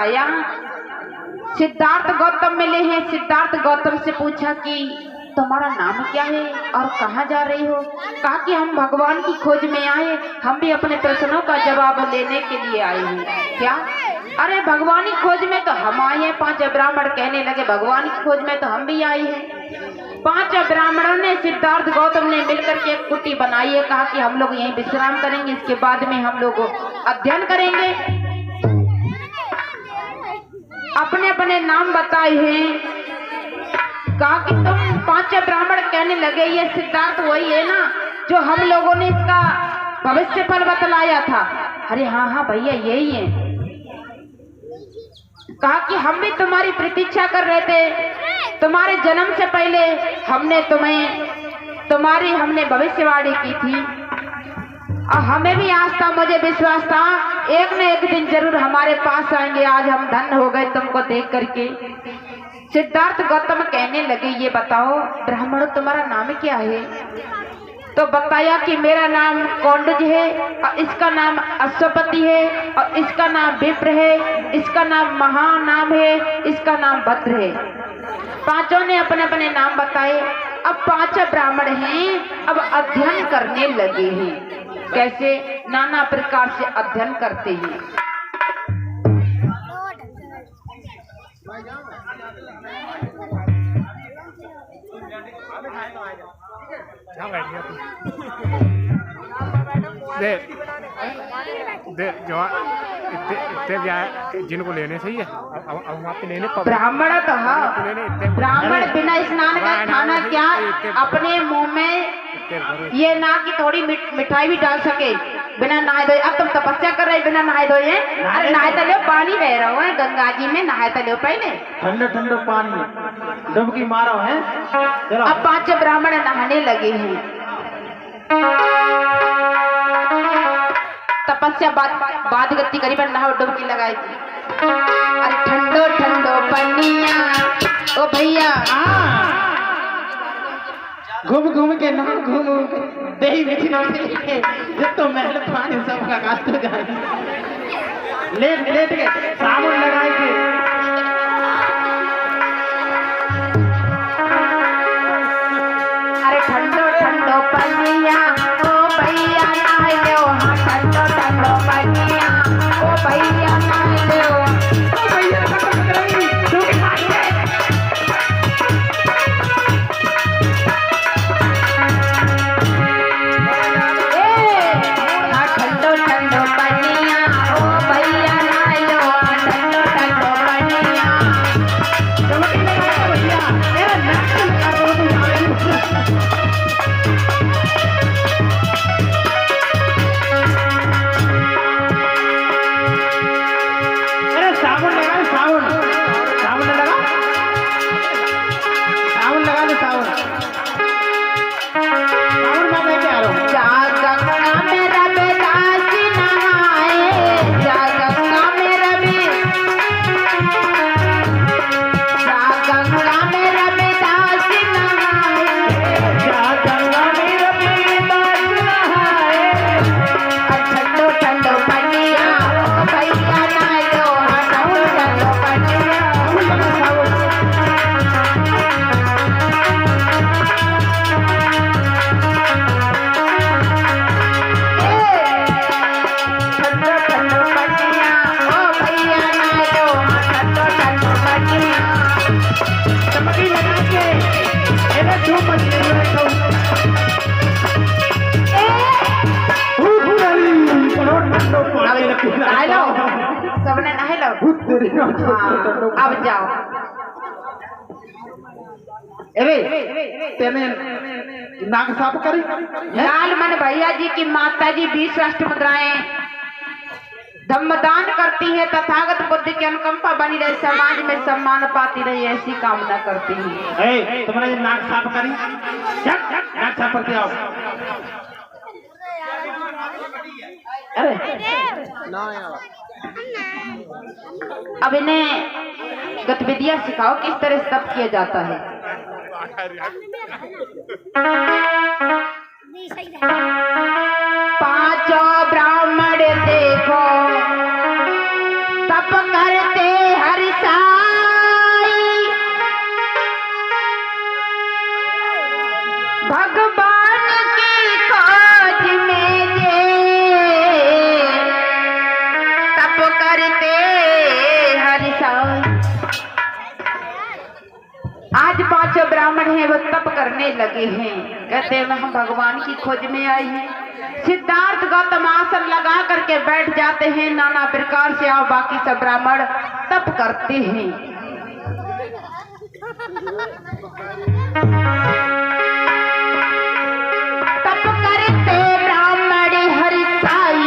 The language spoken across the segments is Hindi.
बताया। सिद्धार्थ गौतम मिले हैं। सिद्धार्थ गौतम से पूछा कि तुम्हारा नाम क्या है और कहाँ जा रही हो? कहा कि हम भगवान की खोज में आए, हम भी अपने प्रश्नों का जवाब लेने के लिए आए हैं। क्या? अरे भगवान की खोज में तो हम आए हैं। 5 ब्राह्मण कहने लगे भगवान की खोज में तो हम भी आए हैं। 5 ब्राह्मणों ने सिद्धार्थ गौतम ने मिलकर के एक कुटी बनाई है। कहा कि हम लोग यहीं विश्राम करेंगे, इसके बाद में हम लोग अध्ययन करेंगे। अपने अपने नाम बताए हैं। कहा कि तुम 5 ब्राह्मण कहने लगे ये सिद्धार्थ वही है ना जो हम लोगों ने इसका भविष्य फल बतलाया था? अरे हाँ हाँ भैया यही है। कहा कि हम भी तुम्हारी प्रतीक्षा कर रहे थे। तुम्हारे जन्म से पहले हमने हमने भविष्यवाणी की थी और हमें भी आस था, मुझे विश्वास था एक न एक दिन जरूर हमारे पास आएंगे। आज हम धन्य हो गए तुमको देख करके। सिद्धार्थ गौतम कहने लगे ये बताओ ब्राह्मणों तुम्हारा नाम क्या है? तो बताया कि मेरा नाम कौंडज है और इसका नाम अश्वपति है और इसका नाम विप्र है, इसका नाम महानाम है, इसका नाम भद्र है। 5 ने अपने अपने नाम बताए। अब 5 ब्राह्मण हैं, अब अध्ययन करने लगे हैं। कैसे? नाना प्रकार से अध्ययन करते हैं। जो इतने जिनको लेने सही है अब आपके लेने ब्राह्मण तो हाँ, ब्राह्मण बिना स्नान का खाना क्या अपने मुंह में ये ना कि थोड़ी मिठाई भी डाल सके बिना नहाए धोए। अब तुम तपस्या कर रहे बिना नहाए धोए? अरे नहाए तो लो, पानी बह रहा है गंगा जी में, नहाए तो लो पहले, ठंडा ठंडा पानी डुबकी मारो है। अब 5 ब्राह्मण नहाने लगे हैं। तपस्या बाद गति करीबन नहा डुबकी लगाई। अरे ठंडो ठंडो पनिया ओ भैया घूम घूम के ना घूम दही मीठी नौकरी तो महल पानी सब का काट जाए। लेट लेट के साबुन लगाए के अरे ठंडो ठंडो पनिया ओ भैया नहाए लो। हाँ ठंडो ठंडो पनिया ओ भैया नहाए लो। सबने नहा लो। अब जाओ। अरे तेने नाक साफ करी। लाल मन भैया जी की माता जी 20 राष्ट्र मुद्राएं धम्मदान करती है। तथागत बुद्ध की अनुकंपा बनी रहे, समाज में सम्मान पाती रही, ऐसी कामना करती है। तुम्हारे नाक साफ करी। नाक साफ करके आओ। अरे अब इन्हें गतिविधियां सिखाओ किस तरह से तप किया जाता है। पांचों ब्राह्मण देखो तप करते ब्राह्मण हैं वो तप करने लगे हैं। कहते हैं हम भगवान की खोज में आए हैं। सिद्धार्थ गौतम आसन लगा करके बैठ जाते हैं नाना प्रकार से, और बाकी सब ब्राह्मण तप करते हैं। तप करते ब्राह्मण हरिसाई,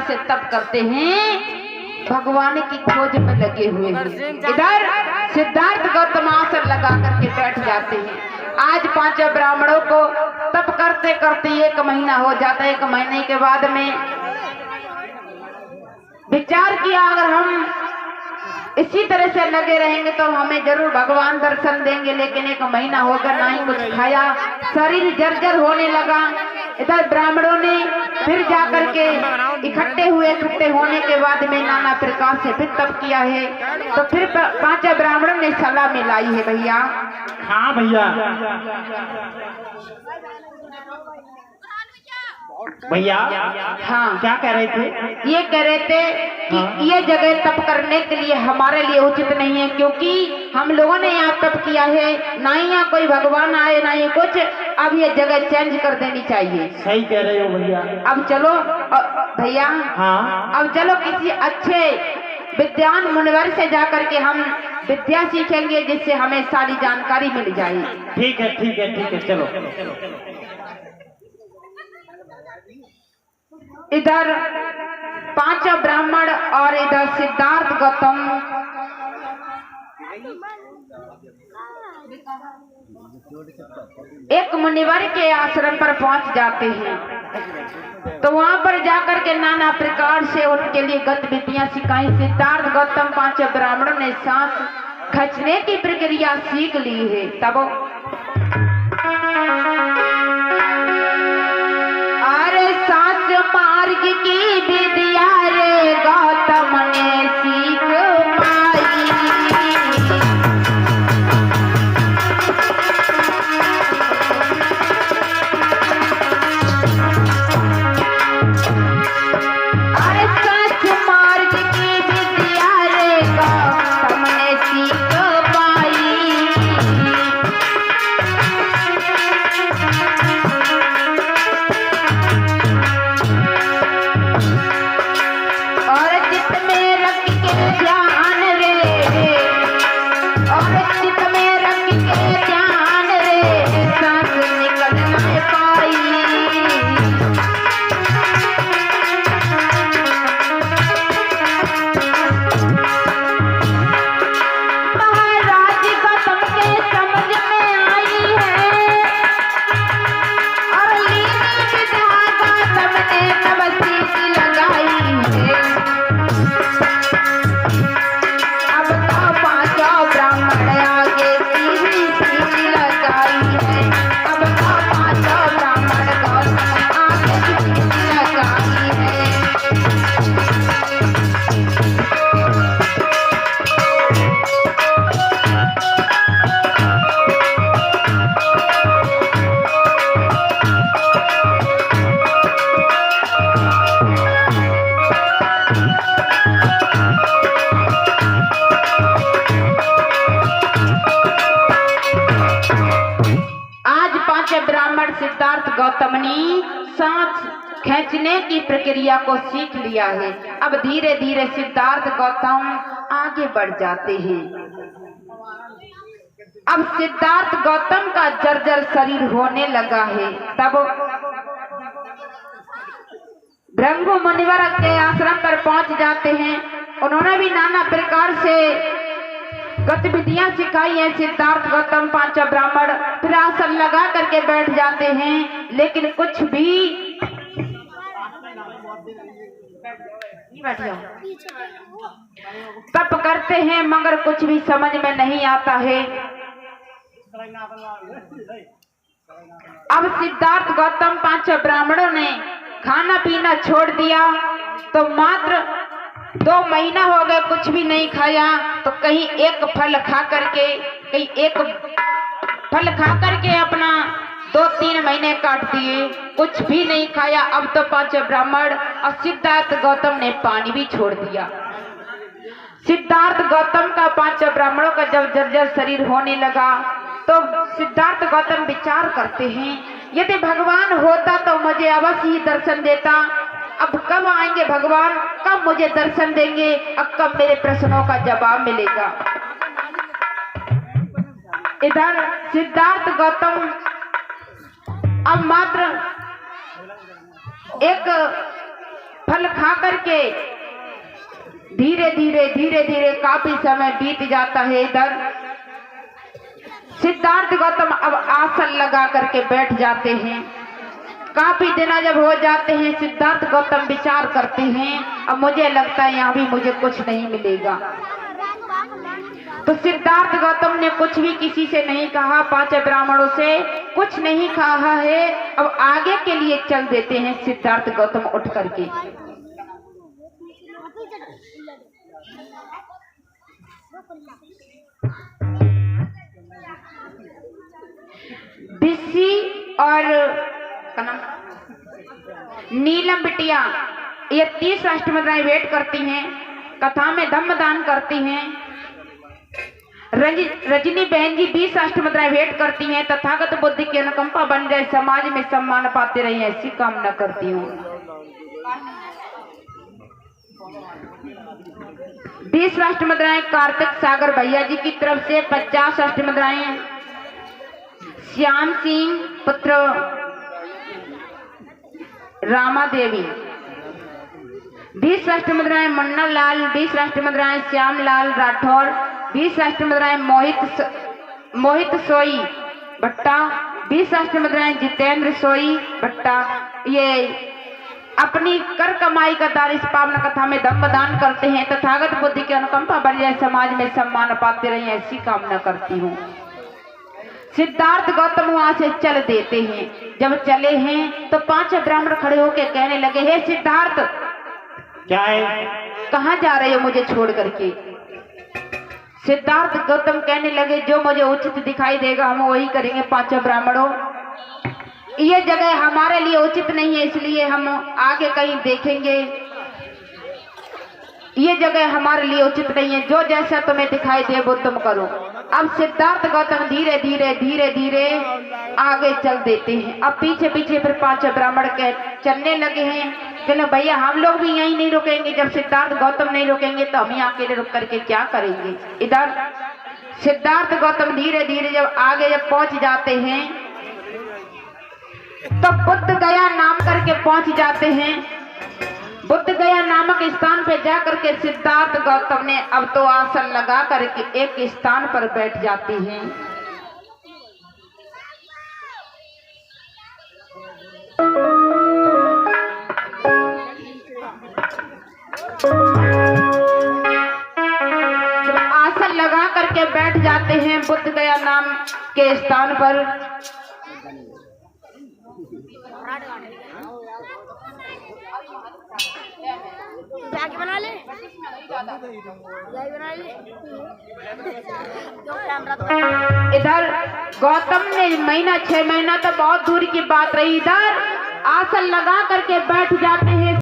से तप करते हैं, भगवान की खोज में लगे हुए हैं। इधर सिद्धार्थ गौतम आसन लगा करके बैठ जाते हैं। आज 5 ब्राह्मणों को तप करते करते 1 महीना हो जाता है। 1 महीने के बाद में विचार किया अगर हम इसी तरह से लगे रहेंगे तो हमें जरूर भगवान दर्शन देंगे, लेकिन 1 महीना होकर ना ही कुछ खाया, शरीर जर्जर होने लगा। इधर ब्राह्मणों ने फिर जाकर के इकट्ठे होने के बाद में नाना प्रकार से फिर तप किया है। तो फिर 5 ब्राह्मणों ने सलाह मिलाई है। भैया हाँ भैया, भैया हाँ क्या कह रहे थे? ये कह रहे थे कि ये जगह तप करने के लिए हमारे लिए उचित नहीं है, क्योंकि हम लोगों ने यहाँ तप किया है, ना ही यहाँ कोई भगवान आए ना ही कुछ। अब ये जगह चेंज कर देनी चाहिए। सही कह रहे हो भैया। अब चलो भैया, हाँ अब चलो किसी अच्छे विद्वान मुनिवर से जाकर के हम विद्या सीखेंगे, जिससे हमें सारी जानकारी मिल जाए। ठीक है ठीक है ठीक है, चलो। इधर 5 ब्राह्मण और इधर सिद्धार्थ गौतम एक मुनिवर के आश्रम पर पहुंच जाते हैं। तो वहां पर जाकर के नाना प्रकार से उनके लिए गतिविधियां सिखाई। सिद्धार्थ गौतम 5 ब्राह्मणों ने सांस खींचने की प्रक्रिया सीख ली है। तब अरे सांस मार्ग की विद्या रे गौतम ने सीख पाई। अरे सांस मार्ग की विद्या रे गौतम ने सीख पाई। और चित में रख के ध्यान रे, और चित में रख के ध्यान रे, सांस निकल न पाई। महाराज गौतम के समझ में आई है, और लीनी विद्या गौतम ने तब सीख लगाई है। अब तो 5 ब्राह्मण आगे सीधी सीख लगाई है। अब तो 5 ब्राह्मण गौतम आगे सीख लगाई है। आज 5 ब्राह्मण सिद्धार्थ गौतम ने सांस खींचने की प्रक्रिया को सीख लिया है। अब धीरे धीरे सिद्धार्थ गौतम आगे बढ़ जाते हैं। अब सिद्धार्थ गौतम का जर्जर शरीर होने लगा है। तब भृगु मुनिवर के आश्रम पर पहुंच जाते हैं। उन्होंने भी नाना प्रकार से गतिविधियां सिखाई हैं। सिद्धार्थ गौतम पांचों ब्राह्मण फिर आसन लगा करके बैठ जाते हैं, लेकिन कुछ भी तप करते हैं मगर कुछ भी समझ में नहीं आता है। अब सिद्धार्थ गौतम पांचों ब्राह्मणों ने खाना पीना छोड़ दिया, तो मात्र 2 महीना हो गए कुछ भी नहीं खाया। तो कहीं एक फल खा करके अपना 2-3 महीने काट दिए, कुछ भी नहीं खाया। अब तो पांचों ब्राह्मण और सिद्धार्थ गौतम ने पानी भी छोड़ दिया। सिद्धार्थ गौतम का पांचों ब्राह्मणों का जब जर्जर शरीर होने लगा, तो सिद्धार्थ गौतम विचार करते हैं, यदि भगवान होता तो मुझे अवश्य ही दर्शन देता। अब कब आएंगे भगवान, कब मुझे दर्शन देंगे, अब कब मेरे प्रश्नों का जवाब मिलेगा। इधर सिद्धार्थ गौतम अब मात्र एक फल खा करके धीरे धीरे काफी समय बीत जाता है। इधर सिद्धार्थ गौतम अब आसन लगा करके बैठ जाते हैं। काफी दिन जब हो जाते हैं, सिद्धार्थ गौतम विचार करते हैं, अब मुझे लगता है यहाँ भी मुझे कुछ नहीं मिलेगा। तो सिद्धार्थ गौतम ने कुछ भी किसी से नहीं कहा, पांचों ब्राह्मणों से कुछ नहीं कहा है। अब आगे के लिए चल देते हैं सिद्धार्थ गौतम उठ करके। बिस्सी और नीलम बिटिया ये 30 अष्टमुद्राएं वेट करती हैं, कथा में धम्मदान करती हैं। रजनी बहन जी 20 अष्टमुद्राएं वेट करती हैं। तथागत बुद्धि की अनुकंपा बन जाए, समाज में सम्मान पाते रहे, ऐसी कामना करती हूँ। 20 अष्टमुद्राएं कार्तिक सागर भैया जी की तरफ से, 50 अष्टमुद्राएं श्याम सिंह पुत्र रामा देवी, 20 अष्टमुद्राएं मुन्ना लाल, 20 अष्टमुद्राएं श्याम लाल राठौर, 20 अष्टमुद्राएं मोहित सोई भट्टा, 20 अष्टमुद्राएं जितेंद्र सोई भट्टा। ये अपनी कर कमाई का दार इस पावन कथा में धम्मदान करते हैं। तथागत बुद्धि की अनुकंपा बन जाए, समाज में सम्मान पाते रहे, ऐसी कामना करती हूँ। सिद्धार्थ गौतम वहां से चल देते हैं। जब चले हैं तो 5 ब्राह्मण खड़े होकर कहने लगे, हे सिद्धार्थ, क्या है, कहाँ जा रहे हो मुझे छोड़ करके। सिद्धार्थ गौतम कहने लगे, जो मुझे उचित दिखाई देगा हम वही करेंगे। 5 ब्राह्मणों, ये जगह हमारे लिए उचित नहीं है, इसलिए हम आगे कहीं देखेंगे। ये जगह हमारे लिए उचित नहीं है, जो जैसा तुम्हें दिखाई दे वो तुम करो। अब सिद्धार्थ गौतम धीरे धीरे आगे चल देते हैं। अब पीछे फिर 5 ब्राह्मण के चलने लगे हैं। कहले, भैया हम लोग भी यहीं नहीं रुकेंगे, जब सिद्धार्थ गौतम नहीं रुकेंगे तो हम ही अकेले रुक करके क्या करेंगे। इधर सिद्धार्थ गौतम धीरे जब आगे पहुंच जाते हैं तो बुद्ध गया नाम करके पहुंच जाते हैं। बुद्ध गया नामक स्थान पे जाकर के सिद्धार्थ गौतम ने अब तो आसन लगा करके एक स्थान पर बैठ जाती हैं। जब आसन लगा करके बैठ जाते हैं बुद्ध गया नाम के स्थान पर, बना ले इधर गौतम ने महीना 6 महीना तो बहुत दूर की बात रही, इधर आसन लगा करके बैठ जाते हैं।